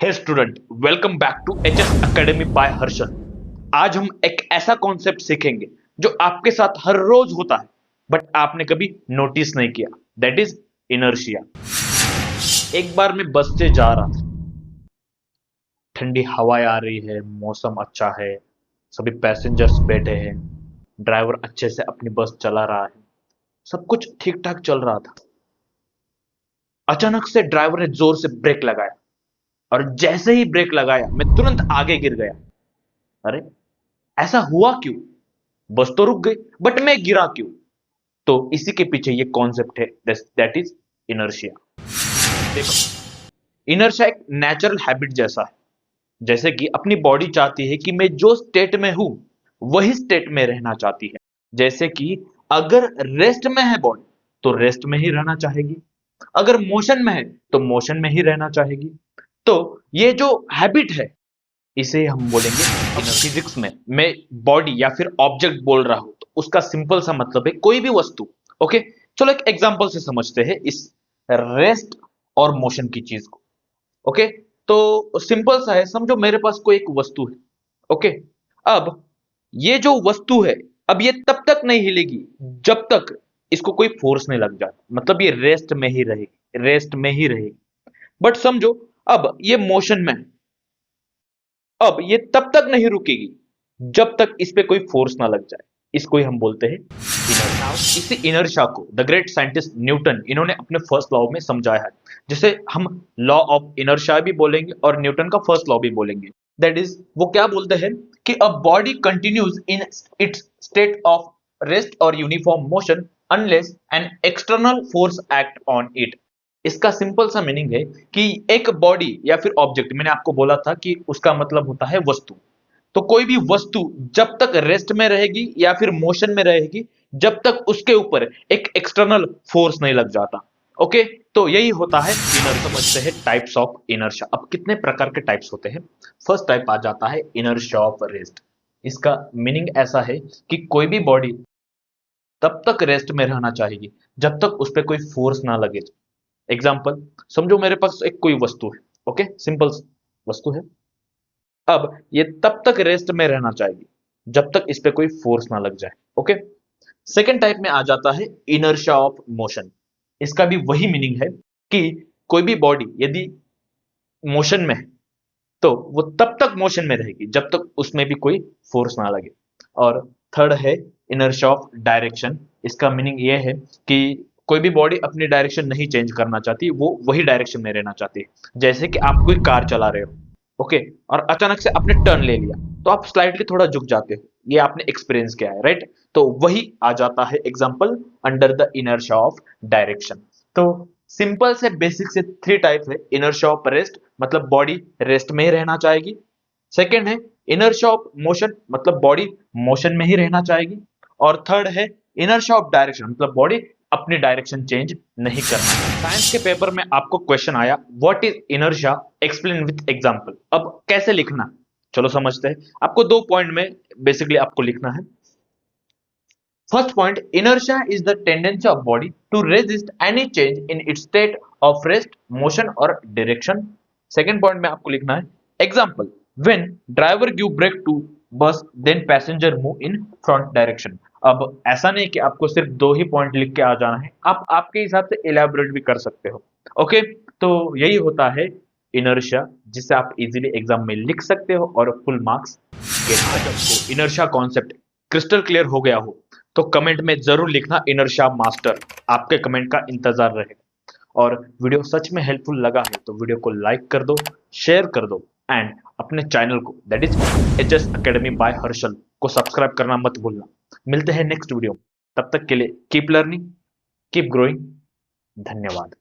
Hey student, welcome back to HS academy by Harshal. आज हम एक ऐसा कॉन्सेप्ट सीखेंगे जो आपके साथ हर रोज होता है बट आपने कभी नोटिस नहीं किया। That is inertia. एक बार मैं बस से जा रहा था, ठंडी हवाएं आ रही है, मौसम अच्छा है, सभी पैसेंजर्स बैठे हैं, ड्राइवर अच्छे से अपनी बस चला रहा है, सब कुछ ठीक ठाक चल रहा था। अचानक से ड्राइवर ने जोर से ब्रेक लगाया और जैसे ही ब्रेक लगाया मैं तुरंत आगे गिर गया। अरे, ऐसा हुआ क्यों? बस तो रुक गई बट मैं गिरा क्यों? तो इसी के पीछे ये कॉन्सेप्ट है, दैट इज इनर्शिया। देखो, इनर्शिया एक नेचुरल हैबिट जैसा है। जैसे कि अपनी बॉडी चाहती है कि मैं जो स्टेट में हूं वही स्टेट में रहना चाहती है। जैसे कि अगर रेस्ट में है बॉडी तो रेस्ट में ही रहना चाहेगी, अगर मोशन में है तो मोशन में ही रहना चाहेगी। तो ये जो हैबिट है इसे हम बोलेंगे फिजिक्स में। मैं बॉडी या फिर ऑब्जेक्ट बोल रहा हूं तो उसका सिंपल सा मतलब है कोई भी वस्तु। ओके, चलो एक एग्जांपल से समझते हैं इस रेस्ट और मोशन की चीज को। ओके, तो सिंपल सा है, समझो मेरे पास कोई एक वस्तु है। ओके, अब ये जो वस्तु है, अब ये तब तक नहीं हिलेगी जब तक इसको कोई फोर्स नहीं लग जाता। मतलब ये रेस्ट में ही रहेगी, रेस्ट में ही रहेगी। बट समझो अब ये मोशन में है, अब ये तब तक नहीं रुकेगी जब तक इस पे कोई फोर्स ना लग जाए। इसको ही हम बोलते हैं इनर्शिया। इसी इनर्शिया को द ग्रेट साइंटिस्ट न्यूटन, इन्होंने अपने फर्स्ट लॉ में समझाया है, जिसे हम लॉ ऑफ इनर्शिया भी बोलेंगे और न्यूटन का फर्स्ट लॉ भी बोलेंगे। दैट इज, वो क्या बोलते हैं कि a body continues in its state of rest और uniform motion unless an external force act on it. इसका सिंपल सा मीनिंग है कि एक बॉडी या फिर ऑब्जेक्ट, मैंने आपको बोला था कि उसका मतलब होता है वस्तु। तो कोई भी वस्तु जब तक रेस्ट में रहेगी या फिर मोशन में रहेगी जब तक उसके ऊपर एक एक्सटर्नल फोर्स नहीं लग जाता। ओके, तो यही होता है इनर्शिया। समझते हैं टाइप्स ऑफ इनर्शिया। अब कितने प्रकार के टाइप्स होते हैं? फर्स्ट टाइप आ जाता है इनर्शिया ऑफ रेस्ट। इसका मीनिंग ऐसा है कि कोई भी बॉडी तब तक रेस्ट में रहना चाहिए जब तक उस पर कोई फोर्स ना लगे। एग्जाम्पल, समझो मेरे पास एक कोई वस्तु है। ओके, सिंपल वस्तु है। अब ये तब तक रेस्ट में रहना चाहिए जब तक इस पे कोई फोर्स ना लग जाए। ओके, सेकेंड टाइप में आ जाता है इनर्शिया ऑफ मोशन। इसका भी वही मीनिंग है कि कोई भी बॉडी यदि मोशन में है तो वो तब तक मोशन में रहेगी जब तक उसमें भी कोई फोर्स ना लगे। और थर्ड है इनर्शिया ऑफ डायरेक्शन। इसका मीनिंग ये है कि कोई भी बॉडी अपनी डायरेक्शन नहीं चेंज करना चाहती, वो वही डायरेक्शन में रहना चाहती है। जैसे कि आप कोई कार चला रहे हो, ओके, और अचानक से आपने टर्न ले लिया तो आप स्लाइटली थोड़ा झुक जाते हो। ये आपने एक्सपीरियंस किया है, राइट? तो वही आ जाता है example under the inertia of direction. तो सिंपल से बेसिक से थ्री टाइप है। इनर्शिया ऑफ रेस्ट, मतलब बॉडी रेस्ट में ही रहना चाहेगी। सेकेंड है इनर्शिया ऑफ मोशन, मतलब बॉडी मोशन में ही रहना चाहेगी। और थर्ड है इनर्शिया ऑफ डायरेक्शन, मतलब बॉडी अपनी डायरेक्शन चेंज नहीं करना। साइंस के पेपर में आपको क्वेश्चन आया what is inertia, explain with example. अब कैसे लिखना, चलो समझते हैं। आपको दो पॉइंट में बेसिकली आपको लिखना है। First point, inertia is the tendency of body to resist any change in its state of rest, motion or direction. Second point में आपको लिखना है example, when driver give brake to bus then passenger move in front direction. अब ऐसा नहीं कि आपको सिर्फ दो ही पॉइंट लिख के आ जाना है, आप आपके हिसाब से इलेबोरेट भी कर सकते हो। ओके, तो यही होता है इनर्शिया, जिसे आप इजीली एग्जाम में लिख सकते हो और फुल मार्क्स गेट कर सकते हो। इनर्शिया कॉन्सेप्ट क्रिस्टल क्लियर हो गया हो तो कमेंट में जरूर लिखना इनर्शिया मास्टर, आपके कमेंट का इंतजार रहेगा। और वीडियो सच में हेल्पफुल लगा है तो वीडियो को लाइक कर दो, शेयर कर दो एंड अपने चैनल को that is HS academy by Harshal को सब्सक्राइब करना मत भूलना। मिलते हैं नेक्स्ट वीडियो, तब तक के लिए कीप लर्निंग, कीप ग्रोइंग। धन्यवाद।